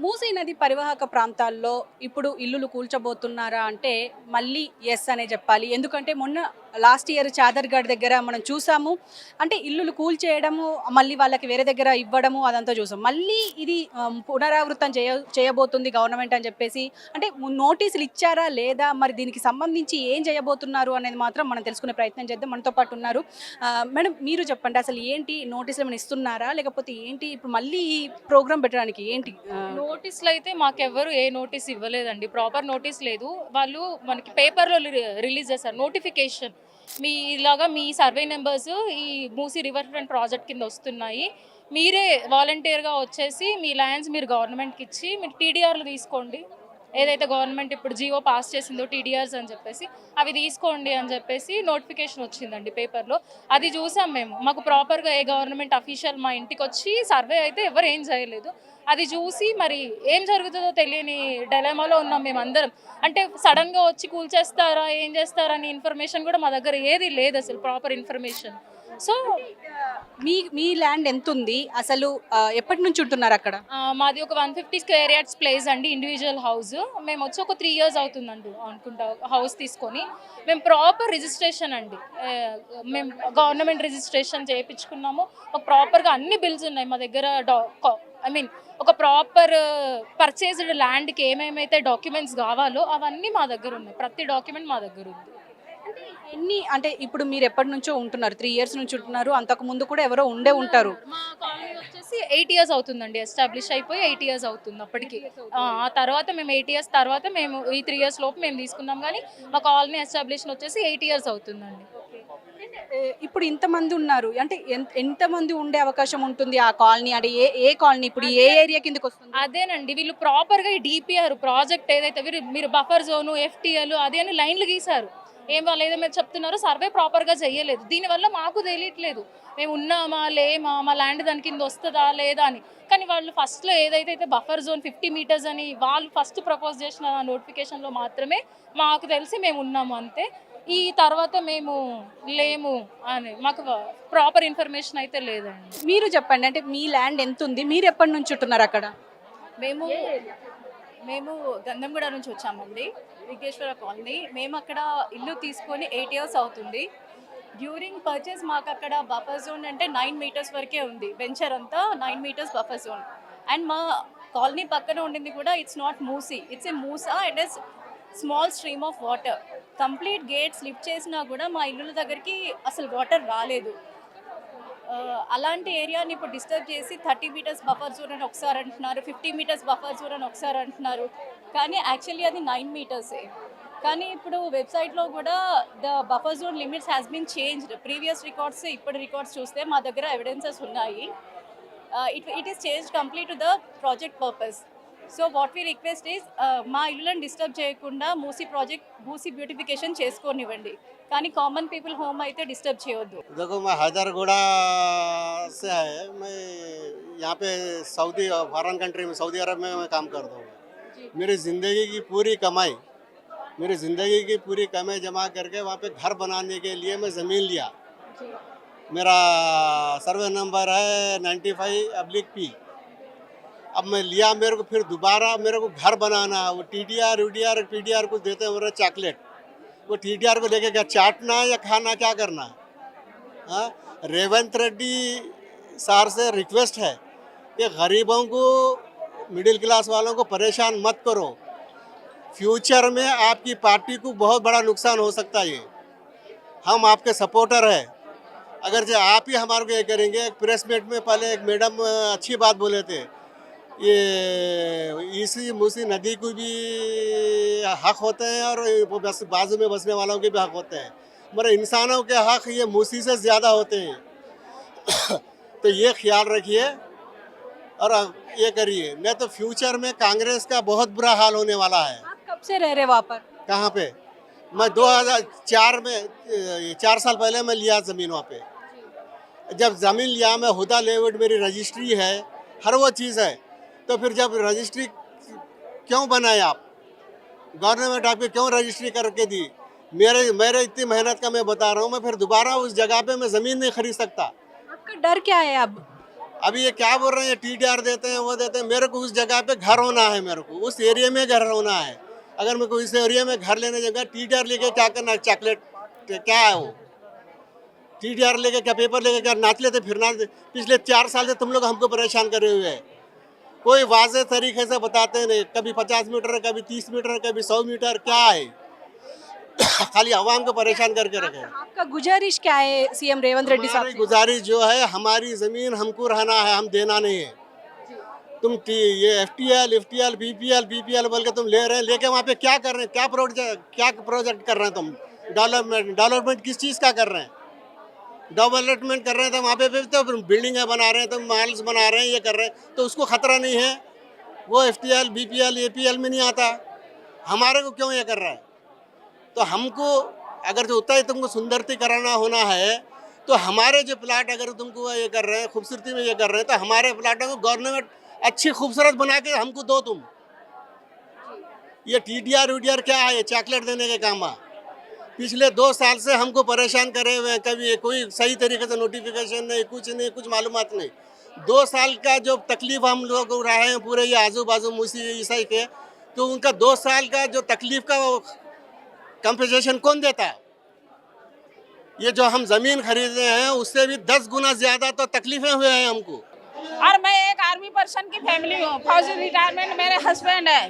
మూసీ నది పరివాహక ప్రాంతాల్లో ఇప్పుడు ఇల్లులు కూల్చబోతున్నారా అంటే మళ్ళీ ఎస్ అనే చెప్పాలి. ఎందుకంటే మొన్న లాస్ట్ ఇయర్ చాదర్గఢ్ దగ్గర మనం చూసాము. అంటే ఇల్లులు కూల్చేయడము, మళ్ళీ వాళ్ళకి వేరే దగ్గర ఇవ్వడము అదంతా చూసాం. మళ్ళీ ఇది పునరావృతం చేయబోతుంది గవర్నమెంట్ అని చెప్పేసి అంటే నోటీసులు ఇచ్చారా లేదా? మరి దీనికి సంబంధించి ఏం చేయబోతున్నారు అనేది మాత్రం మనం తెలుసుకునే ప్రయత్నం చేద్దాం. మనతో పాటు ఉన్నారు. మేడం మీరు చెప్పండి, అసలు ఏంటి నోటీసులు ఏమైనా ఇస్తున్నారా? లేకపోతే ఏంటి ఇప్పుడు మళ్ళీ ఈ ప్రోగ్రామ్ పెట్టడానికి ఏంటి? నోటీసులు అయితే మాకెవ్వరు ఏ నోటీస్ ఇవ్వలేదండి. ప్రాపర్ నోటీస్ లేదు. వాళ్ళు మనకి పేపర్‌లో రిలీజ్ చేశారు నోటిఫికేషన్. మీ ఇలాగా మీ సర్వే నంబర్స్ ఈ మూసీ రివర్ ఫ్రంట్ ప్రాజెక్ట్ కింద వస్తున్నాయి. మీరే వాలంటీర్‌గా వచ్చేసి మీ ల్యాండ్స్ మీరు గవర్నమెంట్‌కి ఇచ్చి మీరు టీడీఆర్‌లు తీసుకోండి. ఏదైతే గవర్నమెంట్ ఇప్పుడు జియో పాస్ చేసిందో టీడీఆర్స్ అని చెప్పేసి అవి తీసుకోండి అని చెప్పేసి నోటిఫికేషన్ వచ్చిందండి పేపర్‌లో. అది చూసాం మేము. మాకు ప్రాపర్‌గా ఏ గవర్నమెంట్ అఫీషియల్ మా ఇంటికొచ్చి సర్వే అయితే ఎవరు ఏం చేయలేదు. అది చూసి మరి ఏం జరుగుతుందో తెలియని డైలమాలో ఉన్నాం మేమందరం. అంటే సడన్‌గా వచ్చి కూల్చేస్తారా, ఏం చేస్తారా అని ఇన్ఫర్మేషన్ కూడా మా దగ్గర ఏది లేదు, అసలు ప్రాపర్ ఇన్ఫర్మేషన్. సో మీ మీ ల్యాండ్ ఎంత ఉంది అసలు? ఎప్పటి నుంచి ఉంటున్నారు అక్కడ? మాది ఒక 150 స్క్వేర్ యార్డ్స్ ప్లేస్ అండి, ఇండివిజువల్ హౌస్. మేము వచ్చి ఒక 3 ఇయర్స్ అవుతుందండి అనుకుంటా హౌస్ తీసుకొని. మేము ప్రాపర్ రిజిస్ట్రేషన్ అండి, మేము గవర్నమెంట్ రిజిస్ట్రేషన్ చేయించుకున్నాము. ఒక ప్రాపర్గా అన్ని బిల్స్ ఉన్నాయి మా దగ్గర. ఐ మీన్ ఒక ప్రాపర్ పర్చేజ్డ్ ల్యాండ్కి ఏమేమైతే డాక్యుమెంట్స్ కావాలో అవన్నీ మా దగ్గర ఉన్నాయి. ప్రతి డాక్యుమెంట్ మా దగ్గర ఉంది. అంటే ఇప్పుడు మీరు ఎప్పటి నుంచో ఉంటున్నారు? 3 ఇయర్స్ నుంచి ఉంటున్నారు. అంతకు ముందు కూడా ఎవరో ఉండే ఉంటారు. మా కాలనీ వచ్చేసి 8 ఇయర్స్ అవుతుందండి, ఎస్టాబ్లిష్ అయిపోయి 8 ఇయర్స్ అవుతుంది అప్పటికి. ఆ తర్వాత మేము 8 ఇయర్స్ తర్వాత మేము ఈ 3 ఇయర్స్ లోపు మేము తీసుకున్నాం, కానీ మా కాలనీ ఎస్టాబ్లిషన్ వచ్చేసి 8 ఇయర్స్ అవుతుందండి. ఇప్పుడు ఇంతమంది ఉన్నారు అంటే ఎంతమంది ఉండే అవకాశం ఉంటుంది ఆ కాలనీ? అంటే ఏ ఏ కాలనీ ఇప్పుడు ఏ ఏరియా కిందకి వస్తుంది? అదేనండి, వీళ్ళు ప్రాపర్గా ఈ డిపిఆర్ ప్రాజెక్ట్ ఏదైతే మీరు బఫర్ జోను, ఎఫ్టీఎల్ అదే అని లైన్లు గీశారు. ఏం వాళ్ళు ఏదో మీరు చెప్తున్నారు, సర్వే ప్రాపర్గా చేయలేదు. దీనివల్ల మాకు తెలియట్లేదు మేము ఉన్నామా లేమా, మా ల్యాండ్ దాని కింద వస్తుందా లేదా అని. కానీ వాళ్ళు ఫస్ట్లో ఏదైతే బఫర్ జోన్ 50 మీటర్స్ అని వాళ్ళు ఫస్ట్ ప్రపోజ్ చేసిన నోటిఫికేషన్లో మాత్రమే మాకు తెలిసి మేము ఉన్నాము అంతే. ఈ తర్వాత మేము లేము అని మాకు ప్రాపర్ ఇన్ఫర్మేషన్ అయితే లేదండి. మీరు చెప్పండి, అంటే మీ ల్యాండ్ ఎంత ఉంది? మీరు ఎప్పటి నుంచి ఉంటున్నారు అక్కడ? మేము మేము గంధంగూడ నుంచి వచ్చామండి, విఘ్నేశ్వర కాలనీ. మేము అక్కడ ఇల్లు తీసుకొని 8 ఇయర్స్ అవుతుంది. డ్యూరింగ్ పర్చేస్ మాకు అక్కడ బఫర్ జోన్ అంటే 9 మీటర్స్ వరకే ఉంది. వెంచర్ అంతా 9 మీటర్స్ బఫర్ జోన్. అండ్ మా కాలనీ పక్కన ఉండింది కూడా it's not Musi, it's a Musa. It is small stream of water. Complete gates lift చేసినా కూడా మా ఇల్లుల దగ్గరికి అసలు వాటర్ రాలేదు. అలాంటి ఏరియాని ఇప్పుడు డిస్టర్బ్ చేసి 30 మీటర్స్ బఫర్ జోన్ అని ఒకసారి అంటున్నారు, 50 మీటర్స్ బఫర్ జోన్ అని ఒకసారి అంటున్నారు. కానీ యాక్చువల్లీ అది 9 మీటర్సే. కానీ ఇప్పుడు వెబ్సైట్లో కూడా the buffer zone limits has been changed. Previous records ఇప్పుడు రికార్డ్స్ చూస్తే మా దగ్గర ఎవిడెన్సెస్ ఉన్నాయి. It is change complete to the project purpose. So what we request is మా ఇల్లులను డిస్టర్బ్ చేయకుండా మూసీ బ్యూటిఫికేషన్ చేసుకోనివ్వండి, కానీ కామన్ పీపుల్ హోమ్ అయితే డిస్టర్బ్ చేయొద్దు. देखो मैं हैदरगोड़ा से है। मैं यहाँ पे सऊदी फॉरेन कंट्री में सऊदी अरब में मैं काम करता हूँ। मेरी ज़िंदगी की पूरी कमाई जमा करके वहाँ पे घर बनाने के लिए मैं ज़मीन लिया। मेरा सर्वे नंबर है 95/P। अब मैं लिया, मेरे को फिर दोबारा मेरे को घर बनाना है। वो टीडीआर पीडीआर को देते हैं मेरा चॉकलेट। वो टीडीआर को लेके क्या चाटना है या खाना, क्या करना है? हाँ, रेवंत रेड्डी सर से रिक्वेस्ट है कि गरीबों को, मिडिल क्लास वालों को परेशान मत करो। फ्यूचर में आपकी पार्टी को बहुत बड़ा नुकसान हो सकता है। हम आपके सपोर्टर हैं। अगर जो आप ही हमारे को ये करेंगे, एक प्रेस मीट में पहले एक मैडम अच्छी बात बोले थे, ये इसी मूसी नदी को भी हक होते हैं और वो बस बाजू में बसने वालों के भी हक होते हैं, मगर इंसानों के हक ये मूसी से ज़्यादा होते हैं। तो ये ख्याल रखिए और ये करिए, नहीं तो फ्यूचर में कांग्रेस का बहुत बुरा हाल होने वाला है। आप कब से रह रहे वहाँ पर? कहाँ पे? मैं 2004 में 4 साल पहले मैं लिया ज़मीन वहाँ पे। जब ज़मीन लिया मैं हुदा लेआउट, मेरी रजिस्ट्री है, हर वो चीज़ है। तो फिर जब रजिस्ट्री क्यों बनाए आप? गवर्नमेंट आपको क्यों रजिस्ट्री करके दी? मेरे इतनी मेहनत का मैं बता रहा हूँ, मैं फिर दोबारा उस जगह पे मैं ज़मीन नहीं खरीद सकता। आपका डर क्या है अब? अभी ये क्या बोल रहे हैं, TDR देते हैं, वो देते हैं। मेरे को उस जगह पे घर होना है, मेरे को उस एरिया में घर होना है। अगर मेरे को इस एरिया में घर लेने जगह TDR लेके क्या करना है? चॉकलेट क्या है वो? TDR लेके क्या, पेपर लेके क्या नाच लेते फिरना? पिछले 4 साल से तुम लोग हमको परेशान करे हुए हैं। कोई वाजे तरीके से बताते नहीं। कभी 50 मीटर है, कभी 30 मीटर है, कभी 100 मीटर, क्या है? खाली आवाम को परेशान करके रखे। आपका गुजारिश क्या है सीएम रेवंत रेड्डी साहब हमारी से? गुजारिश जो है, हमारी जमीन हमको रहना है, हम देना नहीं है। तुम ये FTL BPL बोल के तुम ले रहे हैं, लेके वहाँ पे क्या कर रहे हैं? क्या प्रोजेक्ट कर रहे हैं तुम? डेवलपमेंट किस चीज़ का कर रहे हैं? डेवलपमेंट कर रहे हैं तो वहाँ पे तो बिल्डिंगें बना रहे हैं, तो मॉल्स बना रहे हैं, ये कर रहे हैं, तो उसको खतरा नहीं है? वो FTL BPL APL में नहीं आता, हमारे को क्यों ये कर रहा है? तो हमको अगर जो उतना ही तुमको सुंदरती कराना होना है, तो हमारे जो प्लाट अगर तुमको ये कर रहे हैं, खूबसूरती में ये कर रहे हैं, तो हमारे प्लाटों को गवर्नमेंट अच्छी खूबसूरत बना के हमको दो तुम। ये TDR क्या है? ये चॉकलेट देने के काम है। पिछले 2 साल से हमको परेशान करे हुए हैं, कभी कोई सही तरीके से नोटिफिकेशन नहीं, कुछ मालूमात नहीं। 2 साल का जो तकलीफ हम लोग रहे हैं पूरे ये आजू बाजू मूसी ईसाई के, तो उनका 2 साल का जो तकलीफ का कंपनसेशन कौन देता है? ये जो हम जमीन खरीदे हैं उससे भी 10 गुना ज्यादा तो तकलीफें हुए हैं हमको। और मैं एक आर्मी पर्सन की फैमिली हूँ, फौजी रिटायरमेंट मेरे हस्बैंड है।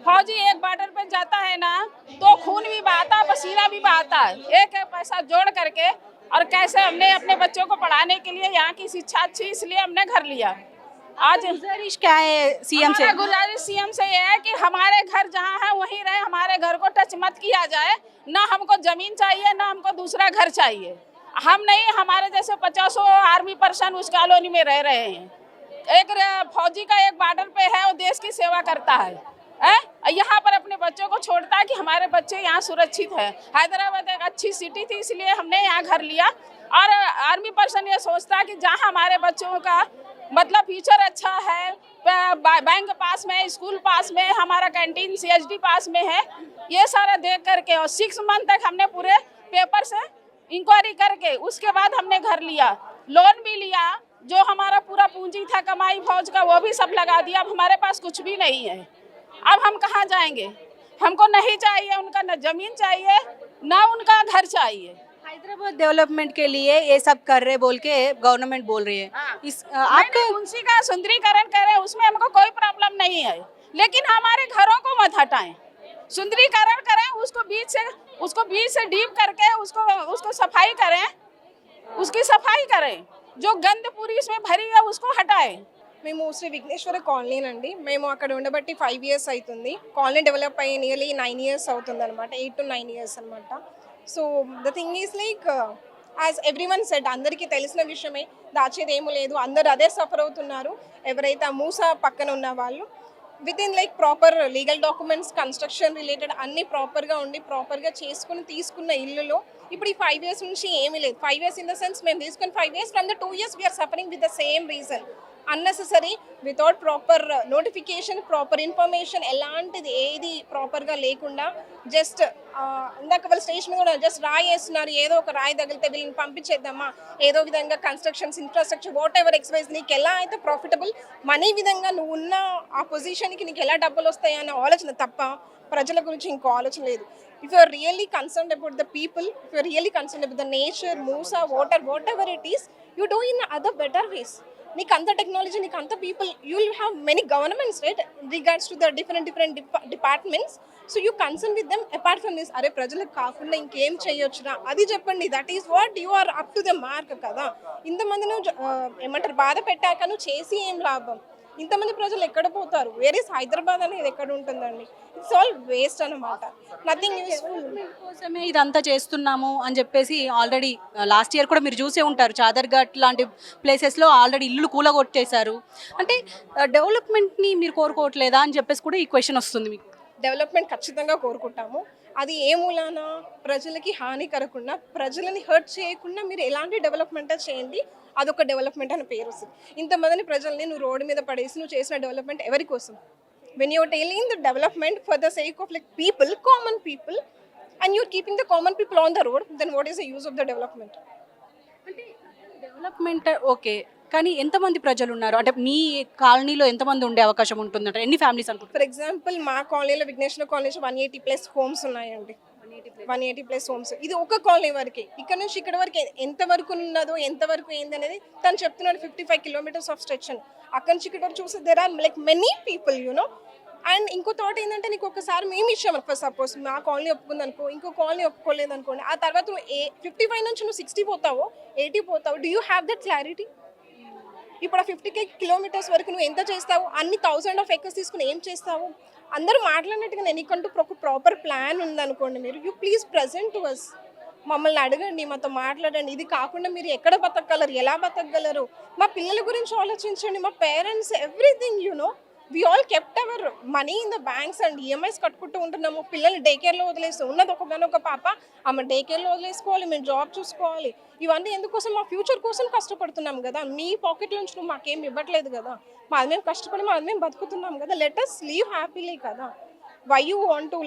फौजी एक बॉर्डर पे जाता है ना, तो खून भी बहाता है, पसीना भी बहाता है, एक एक पैसा जोड़ करके। और कैसे हमने अपने बच्चों को पढ़ाने के लिए, यहाँ की शिक्षा अच्छी इसलिए हमने घर लिया। आज गुजारिश क्या है सीएम से? हमारा गुजारिश सीएम से ये है कि हमारे घर जहाँ है वहीं रहे, हमारे घर को टच मत किया जाए। ना हमको जमीन चाहिए, ना हमको दूसरा घर चाहिए। हम नहीं, हमारे जैसे 50 आर्मी पर्सन उस कॉलोनी में रह रहे हैं। एक फौजी का एक बॉर्डर पे है, वो देश की सेवा करता है, यहाँ पर अपने बच्चों को छोड़ता है कि हमारे बच्चे यहाँ सुरक्षित है। हैदराबाद एक अच्छी सिटी थी, इसलिए हमने यहाँ घर लिया। और आर्मी पर्सन ये सोचता है कि जहाँ हमारे बच्चों का मतलब फ्यूचर अच्छा है, बैंक पास में है, स्कूल पास में है, हमारा कैंटीन CHD पास में है, ये सारा देख करके। और 6 मंथ तक हमने पूरे पेपर से इंक्वायरी करके उसके बाद हमने घर लिया। लोन भी लिया, जो हमारा पूरा पूंजी था कमाई फौज का वो भी सब लगा दिया। अब हमारे पास कुछ भी नहीं है, अब हम कहाँ जाएंगे? हमको नहीं चाहिए उनका, न जमीन चाहिए ना उनका घर चाहिए। हैदराबाद डेवलपमेंट के लिए ये सब कर रहे बोल के गवर्नमेंट बोल रही है। इस आपके मुंशी का सुंदरीकरण करें, उसमें हमको कोई प्रॉब्लम नहीं है, लेकिन हमारे घरों को मत हटाएं। सुंदरीकरण करें, उसको बीच से डीप करके उसको सफाई करें, उसकी सफाई करें। जो गंद पूरी इसमें भरी है उसको हटाएं। మేము శ్రీ విఘ్నేశ్వర కాలనీనండి. మేము అక్కడ ఉండబట్టి 5 ఇయర్స్ అవుతుంది. కాలనీ డెవలప్ అయ్యి నియర్లీ 9 ఇయర్స్ అవుతుంది అనమాట, 8 to 9 ఇయర్స్ అనమాట. So the thing is like as everyone said, అందరికీ తెలిసిన విషయమే, దాచేది ఏమీ లేదు. అందరూ అదే సఫర్ అవుతున్నారు. ఎవరైతే ఆ మూస పక్కన ఉన్న వాళ్ళు with in like proper legal documents, construction related అన్నీ ప్రాపర్గా ఉండి ప్రాపర్గా చేసుకుని తీసుకున్న ఇల్లులో ఇప్పుడు ఈ 5 ఇయర్స్ నుంచి ఏమీ లేదు. 5 ఇయర్స్ ఇన్ ద సెన్స్ మేము తీసుకుని 5 years from the 2 years we're suffering with the same reason. Unnecessary without proper notification, proper information, ఎలాంటిది ఏది ప్రాపర్గా లేకుండా జస్ట్ ఇందాక వాళ్ళ స్టేషన్ మీద కూడా జస్ట్ రాయి వేస్తున్నారు. ఏదో ఒక రాయి తగిలితే వీళ్ళని పంపించేద్దామా, ఏదో విధంగా కన్స్ట్రక్షన్స్, ఇన్ఫ్రాస్ట్రక్చర్, వాట్ ఎవర్ ఎక్స్వైజ్, నీకు ఎలా అయితే ప్రాఫిటబుల్ మనీ విధంగా నువ్వు ఉన్న ఆ పొజిషన్కి నీకు ఎలా డబ్బులు వస్తాయి అనే ఆలోచన తప్ప ప్రజల గురించి ఇంకో ఆలోచన లేదు. If you are really concerned about the people, if you are really concerned about the nature, Musa, water, whatever it is, you do in other better ways. నీకు అంత టెక్నాలజీ, నీకు అంత people, you will have many governments right regards to the different departments. So you concern with them apart from this. అరే ప్రజలకు కాకుండా ఇంకేం చేయొచ్చురా అది చెప్పండి. That is what you are up to the mark కదా. ఇంతమంది నువ్వు ఏమంటారు బాధ పెట్టాక నువ్వు చేసి ఏం లాభం? ఇంతమంది ప్రజలు ఎక్కడ పోతారు? వేర్ ఇస్ హైదరాబాద్ అనేది ఎక్కడ ఉంటుందండి? ఇట్స్ ఆల్ వేస్ట్ అన్నమాట, నథింగ్ యూస్ఫుల్. కోసమే ఇదంతా చేస్తున్నాము అని చెప్పేసి ఆల్రెడీ లాస్ట్ ఇయర్ కూడా మీరు చూసే ఉంటారు, చాదర్ఘాట్ లాంటి ప్లేసెస్లో ఆల్రెడీ ఇల్లు కూలగొట్టేశారు. అంటే డెవలప్మెంట్ని మీరు కోరుకోవట్లేదా అని చెప్పేసి కూడా ఈ క్వశ్చన్ వస్తుంది మీకు. డెవలప్మెంట్ ఖచ్చితంగా కోరుకుంటాము. అది ఏ మూలాన ప్రజలకి హాని కలగకుండా, ప్రజలని హర్ట్ చేయకుండా మీరు ఎలాంటి డెవలప్మెంట్ చేయండి, అదొక డెవలప్మెంట్ అని పేరు వస్తుంది. ఇంతమందిని ప్రజల్ని నువ్వు రోడ్డు మీద పడేసి నువ్వు చేసిన డెవలప్మెంట్ ఎవరి కోసం? When you're telling the development for the sake of like people, common people, and you're keeping the common people on the road, then what is the use of the development? అంటే development okay, కానీ ఎంతమంది ప్రజలు ఉన్నారు అంటే మీ కాలనీలో ఎంతమంది ఉండే అవకాశం ఉంటుందంట, ఎన్ని ఫ్యామిలీస్ అనుకుంటున్నారు? ఫర్ ఎగ్జాంపుల్ మా కాలనీలో విఘ్నేశ్వర కాలనీ 180+ హోమ్స్ ఉన్నాయండి. 180+ హోమ్స్. ఇది ఒక కాలనీ వరకే. ఇక్కడ నుంచి ఇక్కడ వరకు ఎంత వరకు ఉన్నదో ఎంత వరకు ఏంది అనేది తను చెప్తున్నాడు. 55 కిలోమీటర్స్ ఆఫ్ స్ట్రెచ్ అని. అక్కడ నుంచి ఇక్కడ వరకు చూస్తే there are like many people and ఇంకో థాట్ ఏంటంటే నీకు ఒకసారి మేము ఇచ్చాం ఫర్ సపోజ్ మా కాలనీ ఒప్పుకుంది అనుకో, ఇంకో కాలనీ ఒప్పుకోలేదు అనుకోండి, ఆ తర్వాత నువ్వు 55 నుంచి నువ్వు 60 పోతావో 80 పోతావు. Do you have that clarity? ఇప్పుడు ఆ 50 కిలోమీటర్స్ వరకు నువ్వు ఎంత చేస్తావు? అన్ని 1000 ఆఫ్ ఎకర్స్ తీసుకుని ఏం చేస్తావు? అందరూ మాట్లాడినట్టుగా నీకంటూ ఒక ప్రాపర్ ప్లాన్ ఉందనుకోండి, మీరు you please present to us. మమ్మల్ని అడగండి, మాతో మాట్లాడండి. ఇది కాకుండా మీరు ఎక్కడ బతకగలరు, ఎలా బతకగలరు? మా పిల్లల గురించి ఆలోచించండి, మా parents, everything we all kept our money in the banks and EMIs కట్టుకుంటూ ఉంటున్నాము. పిల్లల్ని డే కేర్లో వదిలేసి ఉన్నది ఒక పాప, ఆమె డే కేర్లో వదిలేసుకోవాలి, మేము జాబ్ చూసుకోవాలి. ఇవన్నీ ఎందుకోసం? మా ఫ్యూచర్ కోసం కష్టపడుతున్నాం కదా. మీ పాకెట్ నుంచి నువ్వు మాకేం ఇవ్వట్లేదు కదా. మాది మేము కష్టపడి మాది మేము బతుకుతున్నాం కదా. లెట్ us లీవ్ హ్యాపీలీ కదా. Why you want to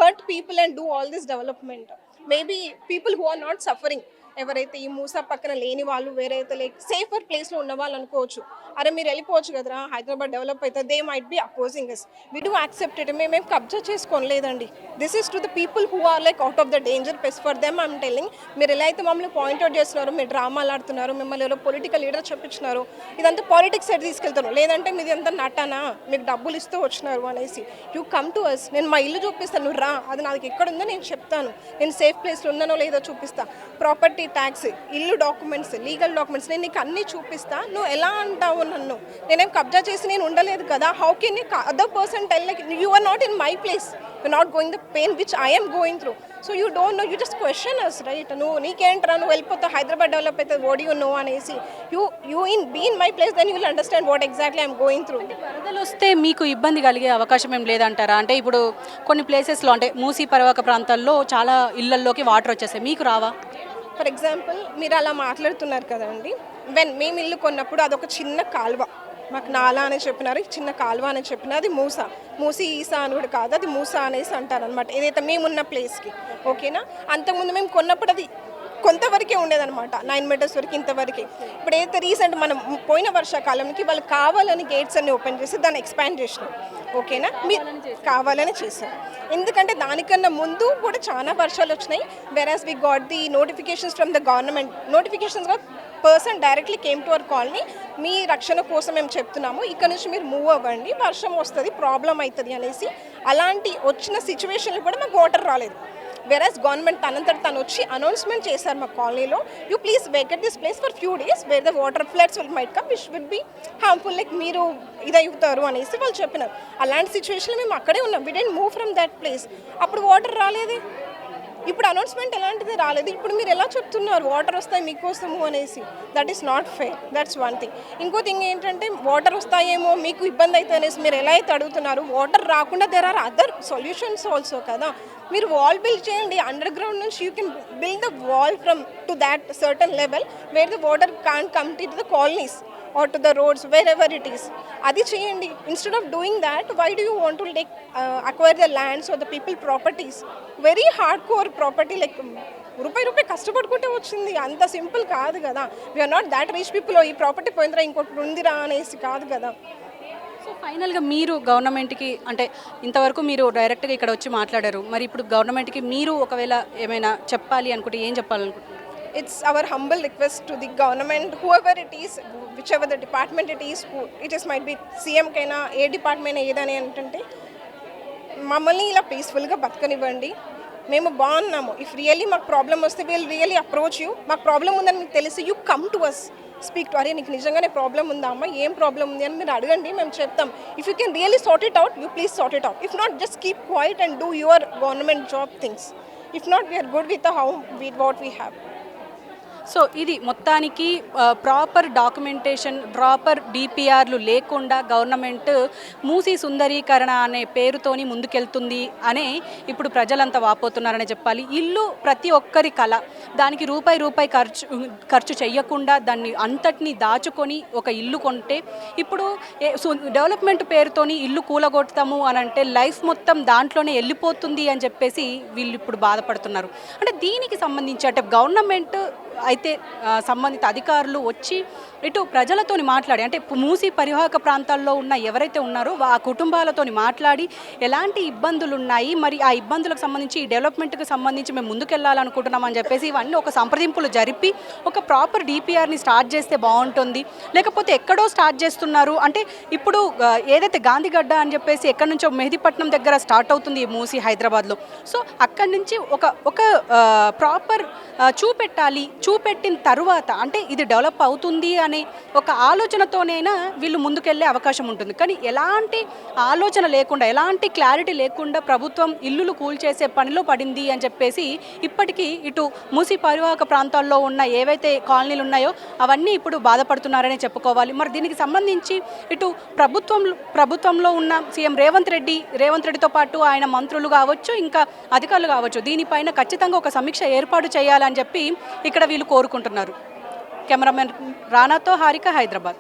hurt people and do all this development? Maybe people who are not suffering, ఎవరైతే ఈ మూసా పక్కన లేని వాళ్ళు, వేరైతే సేఫర్ ప్లేస్లో ఉన్న వాళ్ళు అనుకోవచ్చు, అరే మీరు వెళ్ళిపోవచ్చు కదరా, హైదరాబాద్ డెవలప్ అవుతుంది. They might be opposing us. We do accept it. మేమేం కబ్జా చేసుకోలేదండి. This is to the people who are out of the danger place. For them I'm telling. మీరు ఎలా అయితే మమ్మల్ని పాయింట్అవుట్ చేస్తున్నారు, మీరు డ్రామాలు ఆడుతున్నారు, మిమ్మల్ని ఎవరో పొలిటికల్ లీడర్ చెప్పించినారు, ఇదంతా పాలిటిక్స్ సైడ్ తీసుకెళ్తారు, లేదంటే మీది అంతా నటనా, మీకు డబ్బులు ఇస్తూ వచ్చినారు అనేసి. You come to us. నేను మా ఇల్లు చూపిస్తాను, నువ్వు రా, అది నాకు ఎక్కడ ఉందో నేను చెప్తాను, నేను సేఫ్ ప్లేస్లో ఉన్నానో లేదో చూపిస్తా. ప్రాపర్టీ ట్యాక్స్, ఇల్లు డాక్యుమెంట్స్, లీగల్ డాక్యుమెంట్స్, నేను నీకు అన్నీ చూపిస్తా. నువ్వు ఎలా అంటావు నన్ను? నేనేం కబ్జా చేసి నేను ఉండలేదు కదా. How can other person tell you are not in my place, you not going the pain which I am going through. So you don't know, you just question us, right? నీకేంట్రా, నువ్వు వెళ్ళిపోతావు, హైదరాబాద్ డెవలప్ అవుతుంది, what you know అనేసి. You be in my place, then you will understand what exactly I'm going through. వరదలు వస్తే మీకు ఇబ్బంది కలిగే అవకాశం ఏం లేదంటారా? అంటే ఇప్పుడు కొన్ని ప్లేసెస్లో అంటే మూసీ పరివాహక ప్రాంతాల్లో చాలా ఇళ్లల్లోకి వాటర్ వచ్చేస్తాయి, మీకు రావా? ఫర్ ఎగ్జాంపుల్ మీరు అలా మాట్లాడుతున్నారు కదండి, మేము ఇల్లు కొన్నప్పుడు అదొక చిన్న కాలువ, మాకు నాలా అని చెప్పినారు, చిన్న కాలువ అని చెప్పినారు. అది మూసీ ఈసా అని కూడా కాదు, అది మూసా అనేసి అంటారనమాట, ఏదైతే మేమున్న ప్లేస్కి. ఓకేనా? అంతకుముందు మేము కొన్నప్పుడు అది కొంతవరకే ఉండేదన్నమాట, 9 మీటర్స్ వరకు, ఇంతవరకే. ఇప్పుడు ఏదైతే రీసెంట్ మనం పోయిన వర్షాకాలంకి వాళ్ళు కావాలని గేట్స్ అన్ని ఓపెన్ చేసి దాన్ని ఎక్స్పాండ్ చేసినాం. ఓకేనా? కావాలని చేశారు, ఎందుకంటే దానికన్నా ముందు కూడా చాలా వర్షాలు వచ్చినాయి. Whereas we got the notifications from the government. నోటిఫికేషన్స్గా person directly came to our colony, మీ రక్షణ కోసం మేము చెప్తున్నాము, ఇక్కడ నుంచి మీరు మూవ్ అవ్వండి, వర్షం వస్తుంది, ప్రాబ్లం అవుతుంది అనేసి. అలాంటి వచ్చిన సిచ్యువేషన్లు కూడా మాకు వాటర్ రాలేదు. వెరాస్ గవర్నమెంట్ తనంతట తను వచ్చి అనౌన్స్మెంట్ చేశారు మా కాలనీలో, you please vacate this place for few days where the water floods might come which will be harmful, మీరు ఇదవుతారు అనేసి వాళ్ళు చెప్పినారు. అలాంటి సిచ్యువేషన్లో మేము అక్కడే ఉన్నాం, we didn't move from that place. అప్పుడు వాటర్ రాలేదే, ఇప్పుడు అనౌన్స్మెంట్ ఎలాంటిది రాలేదు. ఇప్పుడు మీరు ఎలా చెప్తున్నారు వాటర్ వస్తాయి మీకోసము అనేసి? That is not fair. That's one thing. ఇంకో థింగ్ ఏంటంటే వాటర్ వస్తాయేమో మీకు ఇబ్బంది అయితే అనేసి మీరు ఎలా అయితే అడుగుతున్నారు, వాటర్ రాకుండా there are other solutions also కదా. మీరు వాల్ బిల్డ్ చేయండి, అండర్ గ్రౌండ్ నుంచి you can build the wall from to that certain level where the water can't come to the colonies or to the roads, wherever it is. Adi cheyandi. Instead of doing that, why do you want to acquire the lands or the people properties? Very hardcore property, like రూపాయి కష్టపడుకుంటే వచ్చింది, అంత simple కాదు కదా. We're not that rich people, ఈ property పోయిందిరా ఇంకోటి ఉందిరా అనేసి కాదు కదా. సో ఫైనల్గా మీరు గవర్నమెంట్కి అంటే ఇంతవరకు మీరు డైరెక్ట్గా ఇక్కడ వచ్చి మాట్లాడారు, మరి ఇప్పుడు గవర్నమెంట్కి మీరు ఒకవేళ ఏమైనా చెప్పాలి అనుకుంటే ఏం చెప్పాలనుకుంటున్నారు? It's our humble request to the government, whoever it is, whichever the department it is, might be CM కైనా ఏ డిపార్ట్మెంట్ ఏదని ఏంటంటే మమ్మల్ని ఇలా పీస్ఫుల్గా బతకనివ్వండి, మేము బాగున్నాము. ఇఫ్ రియల్లీ మాకు ప్రాబ్లం వస్తే విల్ రియల్లీ అప్రోచ్ యూ. మాకు ప్రాబ్లం ఉందని మీకు తెలిసి you come to us, speak to. అరే నీకు నిజంగానే ప్రాబ్లం ఉందా అమ్మా, ఏం ప్రాబ్లం ఉంది అని మీరు అడగండి, మేము చెప్తాం. If you can really sort it out, you please sort it out. If not, just keep quiet and do your government job things. If not, we're good with what we have. So ఇది మొత్తానికి proper documentation, proper డిపిఆర్లు లేకుండా government Musi సుందరీకరణ అనే పేరుతోని ముందుకెళ్తుంది అనే ఇప్పుడు ప్రజలంతా వాపోతున్నారని చెప్పాలి. ఇల్లు ప్రతి ఒక్కరి కళ, దానికి రూపాయి ఖర్చు చేయకుండా దాన్ని అంతటిని దాచుకొని ఒక ఇల్లు కొంటే, ఇప్పుడు డెవలప్మెంట్ పేరుతోని ఇల్లు కూలగొడతాము అని అంటే లైఫ్ మొత్తం దాంట్లోనే వెళ్ళిపోతుంది అని చెప్పేసి వీళ్ళు ఇప్పుడు బాధపడుతున్నారు. అంటే దీనికి సంబంధించి అంటే గవర్నమెంట్ అయితే సంబంధిత అధికారులు వచ్చి ఇటు ప్రజలతోని మాట్లాడి, అంటే మూసీ పరివాహక ప్రాంతాల్లో ఉన్న ఎవరైతే ఉన్నారో ఆ కుటుంబాలతోని మాట్లాడి ఎలాంటి ఇబ్బందులు ఉన్నాయి, మరి ఆ ఇబ్బందులకు సంబంధించి ఈ డెవలప్మెంట్కి సంబంధించి మేము ముందుకెళ్ళాలనుకుంటున్నామని చెప్పేసి ఇవన్నీ ఒక సంప్రదింపులు జరిపి ఒక ప్రాపర్ డిపిఆర్ని స్టార్ట్ చేస్తే బాగుంటుంది. లేకపోతే ఎక్కడో స్టార్ట్ చేస్తున్నారు అంటే ఇప్పుడు ఏదైతే గాంధీగడ్డ అని చెప్పేసి ఎక్కడి నుంచో మెహదీపట్నం దగ్గర స్టార్ట్ అవుతుంది ఈ మూసీ హైదరాబాద్లో. సో అక్కడి నుంచి ఒక ప్రాపర్ చూపెట్టిన తరువాత అంటే ఇది డెవలప్ అవుతుంది అనే ఒక ఆలోచనతోనైనా వీళ్ళు ముందుకెళ్ళే అవకాశం ఉంటుంది. కానీ ఎలాంటి ఆలోచన లేకుండా, ఎలాంటి క్లారిటీ లేకుండా ప్రభుత్వం ఇల్లులు కూల్చేసే పనిలో పడింది అని చెప్పేసి ఇప్పటికీ ఇటు మూసీ పరివాహక ప్రాంతాల్లో ఉన్న ఏవైతే కాలనీలు ఉన్నాయో అవన్నీ ఇప్పుడు బాధపడుతున్నారనే చెప్పుకోవాలి. మరి దీనికి సంబంధించి ఇటు ప్రభుత్వంలో ఉన్న సీఎం రేవంత్ రెడ్డితో పాటు ఆయన మంత్రులు కావచ్చు, ఇంకా అధికారులు కావచ్చు, దీనిపైన ఖచ్చితంగా ఒక సమీక్ష ఏర్పాటు చేయాలని చెప్పి ఇక్కడ వీళ్ళు కోరుకుంటున్నారు. కెమెరామెన్ రానాతో హారిక, హైదరాబాద్.